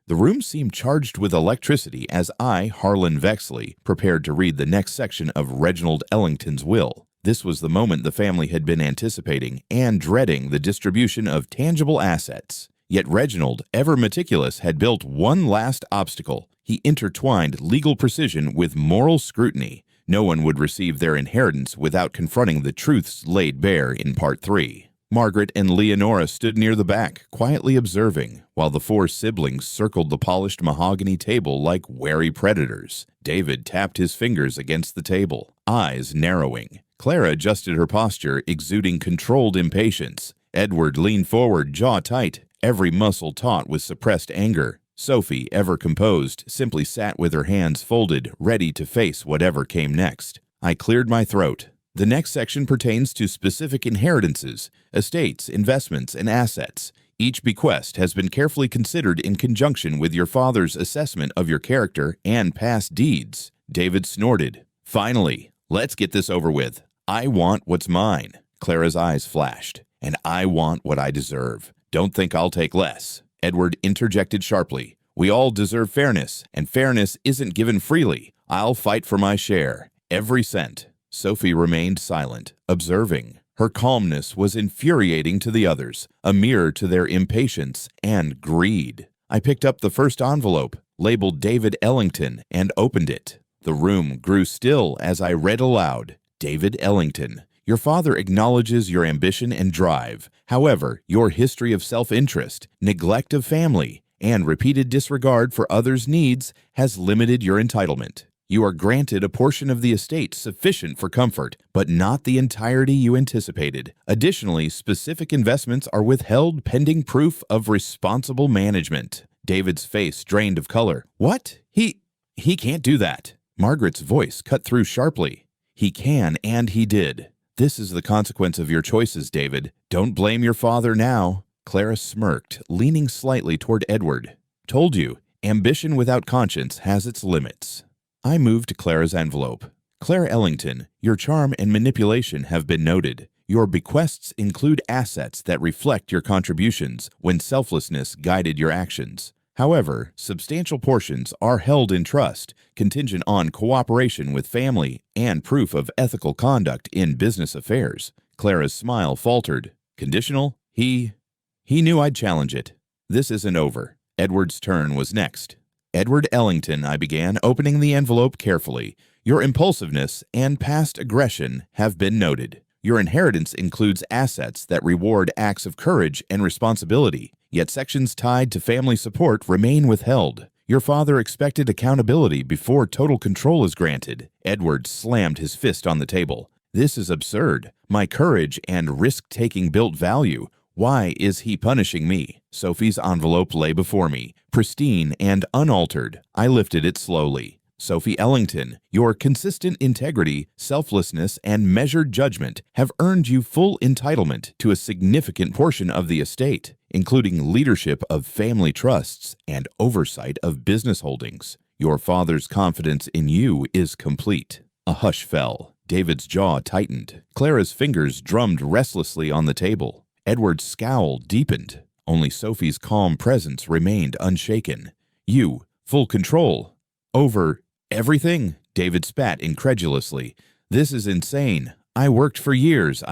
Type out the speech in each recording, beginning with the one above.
The room seemed charged with electricity as I, Harlan Vexley, prepared to read the next section of Reginald Ellington's will. This was the moment the family had been anticipating and dreading, the distribution of tangible assets. Yet Reginald, ever meticulous, had built one last obstacle. He intertwined legal precision with moral scrutiny. No one would receive their inheritance without confronting the truths laid bare in Part 3. Margaret and Leonora stood near the back, quietly observing, while the 4 siblings circled the polished mahogany table like wary predators. David tapped his fingers against the table, eyes narrowing. Clara adjusted her posture, exuding controlled impatience. Edward leaned forward, jaw tight, every muscle taut with suppressed anger. Sophie, ever composed, simply sat with her hands folded, ready to face whatever came next. I cleared my throat. The next section pertains to specific inheritances, estates, investments, and assets. Each bequest has been carefully considered in conjunction with your father's assessment of your character and past deeds. David snorted. Finally, let's get this over with. I want what's mine. Clara's eyes flashed. And I want what I deserve. Don't think I'll take less. Edward interjected sharply. We all deserve fairness, and fairness isn't given freely. I'll fight for my share. Every cent. Sophie remained silent, observing. Her calmness was infuriating to the others, a mirror to their impatience and greed. I picked up the first envelope, labeled David Ellington, and opened it. The room grew still as I read aloud. David Ellington, your father acknowledges your ambition and drive. However, your history of self-interest, neglect of family, and repeated disregard for others' needs has limited your entitlement. You are granted a portion of the estate sufficient for comfort, but not the entirety you anticipated. Additionally, specific investments are withheld pending proof of responsible management. David's face drained of color. What? He can't do that. Margaret's voice cut through sharply. He can, and he did. This is the consequence of your choices, David. Don't blame your father now. Clara smirked, leaning slightly toward Edward. Told you, ambition without conscience has its limits. I moved to Clara's envelope. Clara Ellington, your charm and manipulation have been noted. Your bequests include assets that reflect your contributions when selflessness guided your actions. However, substantial portions are held in trust, contingent on cooperation with family and proof of ethical conduct in business affairs. Clara's smile faltered. Conditional? He knew I'd challenge it. This isn't over. Edward's turn was next. Edward Ellington, I began, opening the envelope carefully. Your impulsiveness and past aggression have been noted. Your inheritance includes assets that reward acts of courage and responsibility, yet sections tied to family support remain withheld. Your father expected accountability before total control is granted. Edward slammed his fist on the table. This is absurd. My courage and risk-taking built value. Why is he punishing me? Sophie's envelope lay before me, pristine and unaltered. I lifted it slowly. Sophie Ellington, your consistent integrity, selflessness, and measured judgment have earned you full entitlement to a significant portion of the estate, including leadership of family trusts and oversight of business holdings. Your father's confidence in you is complete. A hush fell. David's jaw tightened. Clara's fingers drummed restlessly on the table. Edward's scowl deepened. Only Sophie's calm presence remained unshaken. You, full control. Over everything? David spat incredulously. This is insane. I worked for years.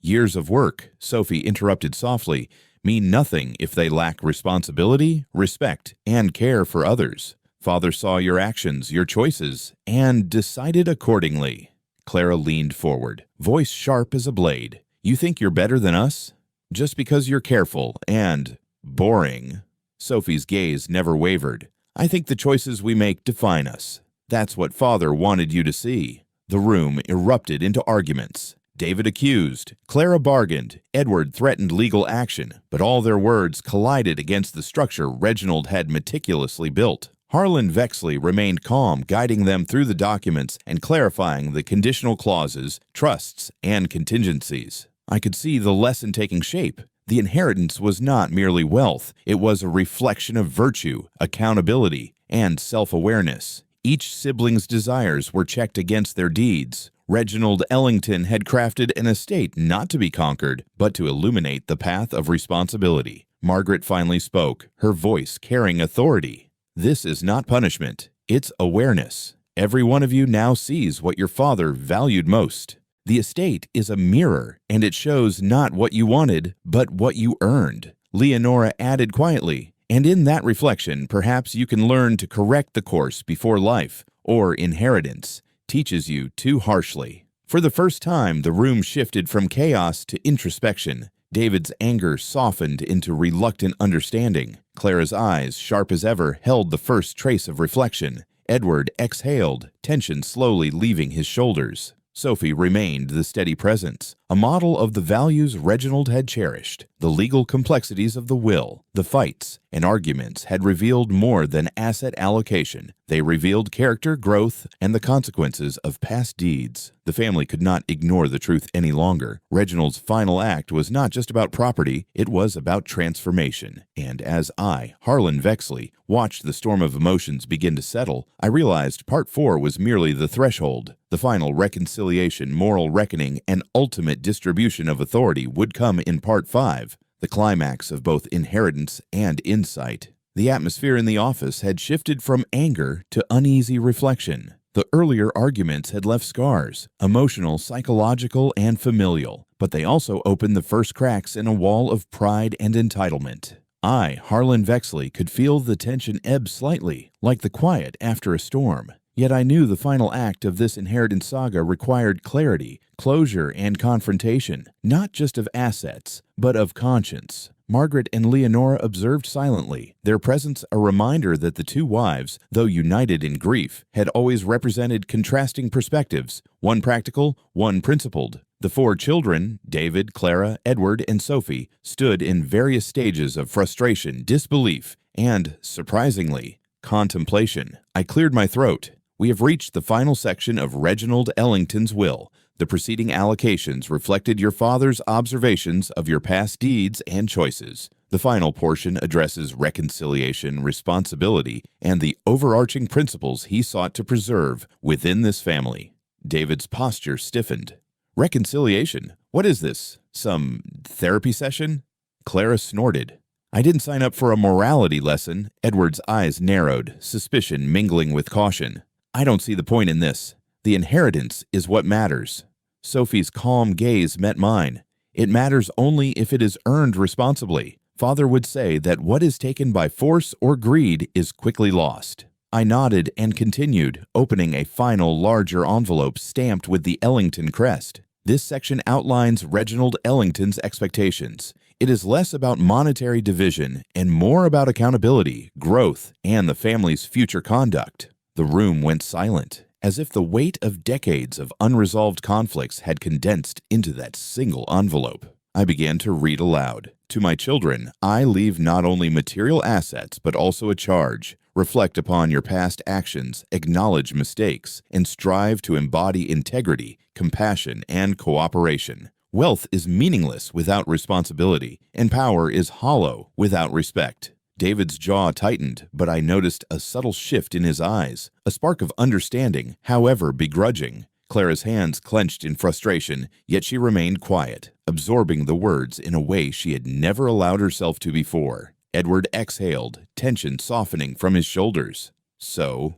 Years of work, Sophie interrupted softly, mean nothing if they lack responsibility, respect, and care for others. Father saw your actions, your choices, and decided accordingly. Clara leaned forward, voice sharp as a blade. You think you're better than us? Just because you're careful and boring. Sophie's gaze never wavered. I think the choices we make define us. That's what Father wanted you to see. The room erupted into arguments. David accused, Clara bargained, Edward threatened legal action, but all their words collided against the structure Reginald had meticulously built. Harlan Vexley remained calm, guiding them through the documents and clarifying the conditional clauses, trusts, and contingencies. I could see the lesson taking shape. The inheritance was not merely wealth. It was a reflection of virtue, accountability, and self-awareness. Each sibling's desires were checked against their deeds, Reginald Ellington had crafted an estate not to be conquered, but to illuminate the path of responsibility. Margaret finally spoke, her voice carrying authority. "This is not punishment, it's awareness. Every one of you now sees what your father valued most. The estate is a mirror, and it shows not what you wanted, but what you earned." Leonora added quietly, "And in that reflection, perhaps you can learn to correct the course before life, or inheritance, teaches you too harshly." For the first time, the room shifted from chaos to introspection. David's anger softened into reluctant understanding. Clara's eyes, sharp as ever, held the first trace of reflection. Edward exhaled, tension slowly leaving his shoulders. Sophie remained the steady presence, a model of the values Reginald had cherished. The legal complexities of the will, the fights, and arguments had revealed more than asset allocation. They revealed character growth and the consequences of past deeds. The family could not ignore the truth any longer. Reginald's final act was not just about property, it was about transformation. And as I, Harlan Vexley, watched the storm of emotions begin to settle, I realized Part 4 was merely the threshold. The final reconciliation, moral reckoning, and ultimate distribution of authority would come in Part 5, the climax of both inheritance and insight. The atmosphere in the office had shifted from anger to uneasy reflection. The earlier arguments had left scars, emotional, psychological, and familial, but they also opened the first cracks in a wall of pride and entitlement. I, Harlan Vexley, could feel the tension ebb slightly, like the quiet after a storm. Yet I knew the final act of this inheritance saga required clarity, closure, and confrontation, not just of assets, but of conscience. Margaret and Leonora observed silently, their presence a reminder that the two wives, though united in grief, had always represented contrasting perspectives, one practical, one principled. The four children, David, Clara, Edward, and Sophie, stood in various stages of frustration, disbelief, and, surprisingly, contemplation. I cleared my throat. We have reached the final section of Reginald Ellington's will. The preceding allocations reflected your father's observations of your past deeds and choices. The final portion addresses reconciliation, responsibility, and the overarching principles he sought to preserve within this family. David's posture stiffened. Reconciliation? What is this? Some therapy session? Clara snorted. I didn't sign up for a morality lesson. Edward's eyes narrowed, suspicion mingling with caution. I don't see the point in this. The inheritance is what matters. Sophie's calm gaze met mine. It matters only if it is earned responsibly. Father would say that what is taken by force or greed is quickly lost. I nodded and continued, opening a final, larger envelope stamped with the Ellington crest. This section outlines Reginald Ellington's expectations. It is less about monetary division and more about accountability, growth, and the family's future conduct. The room went silent, as if the weight of decades of unresolved conflicts had condensed into that single envelope. I began to read aloud. To my children, I leave not only material assets, but also a charge. Reflect upon your past actions, acknowledge mistakes, and strive to embody integrity, compassion, and cooperation. Wealth is meaningless without responsibility, and power is hollow without respect. David's jaw tightened, but I noticed a subtle shift in his eyes, a spark of understanding, however begrudging. Clara's hands clenched in frustration, yet she remained quiet, absorbing the words in a way she had never allowed herself to before. Edward exhaled, tension softening from his shoulders. So,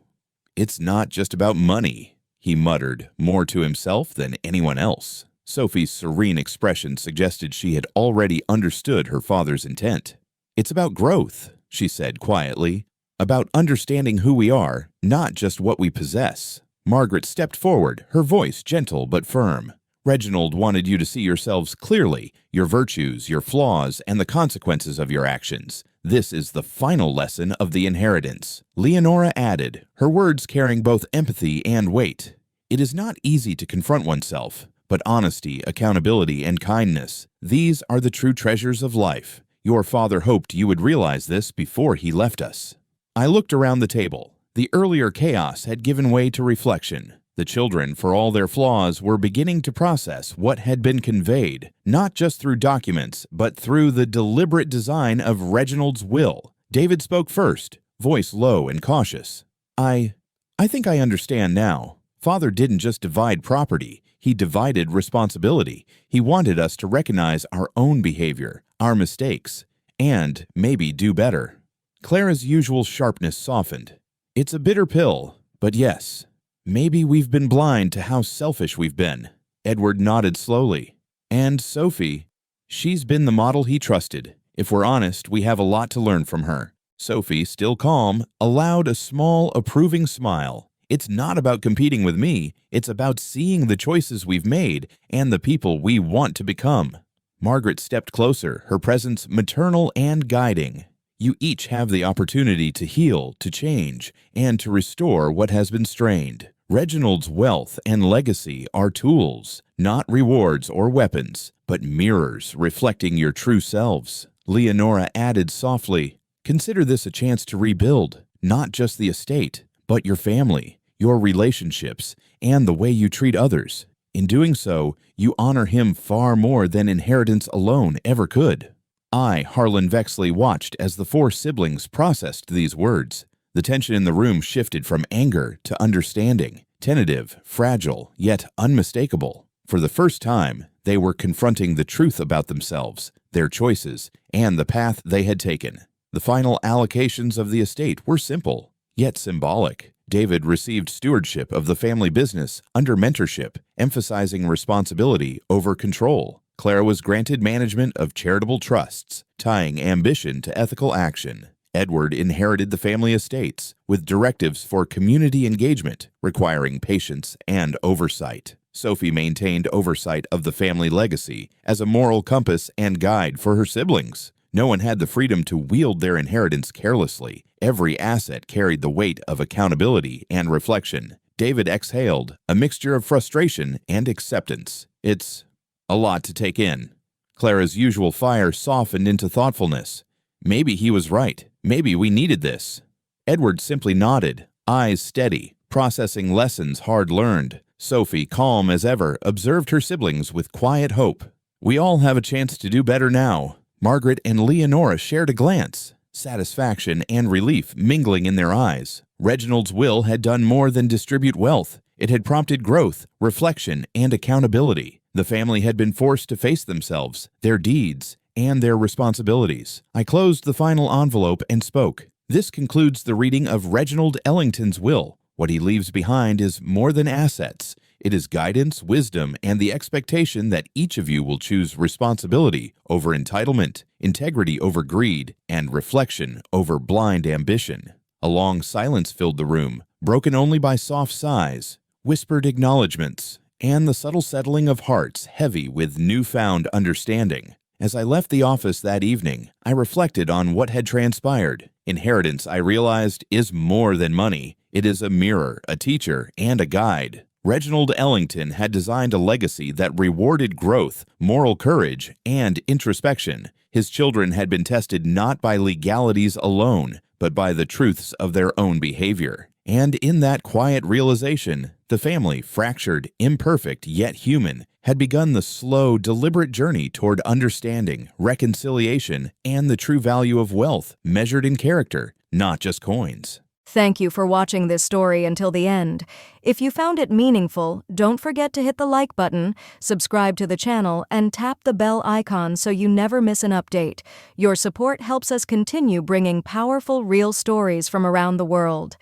it's not just about money, he muttered, more to himself than anyone else. Sophie's serene expression suggested she had already understood her father's intent. It's about growth, she said quietly, about understanding who we are, not just what we possess. Margaret stepped forward, her voice gentle but firm. Reginald wanted you to see yourselves clearly, your virtues, your flaws, and the consequences of your actions. This is the final lesson of the inheritance. Leonora added, her words carrying both empathy and weight. It is not easy to confront oneself, but honesty, accountability, and kindness, these are the true treasures of life. Your father hoped you would realize this before he left us. I looked around the table. The earlier chaos had given way to reflection. The children, for all their flaws, were beginning to process what had been conveyed, not just through documents, but through the deliberate design of Reginald's will. David spoke first, voice low and cautious. I think I understand now. Father didn't just divide property, he divided responsibility. He wanted us to recognize our own behavior, our mistakes, and maybe do better. Clara's usual sharpness softened. It's a bitter pill, but yes, maybe we've been blind to how selfish we've been. Edward nodded slowly. And Sophie, she's been the model he trusted. If we're honest, we have a lot to learn from her. Sophie, still calm, allowed a small, approving smile. It's not about competing with me, it's about seeing the choices we've made and the people we want to become. Margaret stepped closer, her presence maternal and guiding. You each have the opportunity to heal, to change, and to restore what has been strained. Reginald's wealth and legacy are tools, not rewards or weapons, but mirrors reflecting your true selves. Leonora added softly, consider this a chance to rebuild, not just the estate, but your family, your relationships, and the way you treat others. In doing so, you honor him far more than inheritance alone ever could. I, Harlan Vexley, watched as the four siblings processed these words. The tension in the room shifted from anger to understanding, tentative, fragile, yet unmistakable. For the first time, they were confronting the truth about themselves, their choices, and the path they had taken. The final allocations of the estate were simple, yet symbolic. David received stewardship of the family business under mentorship, emphasizing responsibility over control. Clara was granted management of charitable trusts, tying ambition to ethical action. Edward inherited the family estates, with directives for community engagement, requiring patience and oversight. Sophie maintained oversight of the family legacy as a moral compass and guide for her siblings. No one had the freedom to wield their inheritance carelessly. Every asset carried the weight of accountability and reflection. David exhaled, a mixture of frustration and acceptance. It's a lot to take in. Clara's usual fire softened into thoughtfulness. Maybe he was right. Maybe we needed this. Edward simply nodded, eyes steady, processing lessons hard learned. Sophie, calm as ever, observed her siblings with quiet hope. We all have a chance to do better now. Margaret and Leonora shared a glance, satisfaction and relief mingling in their eyes. Reginald's will had done more than distribute wealth. It had prompted growth, reflection, and accountability. The family had been forced to face themselves, their deeds, and their responsibilities. I closed the final envelope and spoke. This concludes the reading of Reginald Ellington's will. What he leaves behind is more than assets. It is guidance, wisdom, and the expectation that each of you will choose responsibility over entitlement, integrity over greed, and reflection over blind ambition. A long silence filled the room, broken only by soft sighs, whispered acknowledgments, and the subtle settling of hearts heavy with newfound understanding. As I left the office that evening, I reflected on what had transpired. Inheritance, I realized, is more than money. It is a mirror, a teacher, and a guide. Reginald Ellington had designed a legacy that rewarded growth, moral courage, and introspection. His children had been tested not by legalities alone, but by the truths of their own behavior. And in that quiet realization, the family, fractured, imperfect, yet human, had begun the slow, deliberate journey toward understanding, reconciliation, and the true value of wealth, measured in character, not just coins. Thank you for watching this story until the end. If you found it meaningful, don't forget to hit the like button, subscribe to the channel, and tap the bell icon so you never miss an update. Your support helps us continue bringing powerful, real stories from around the world.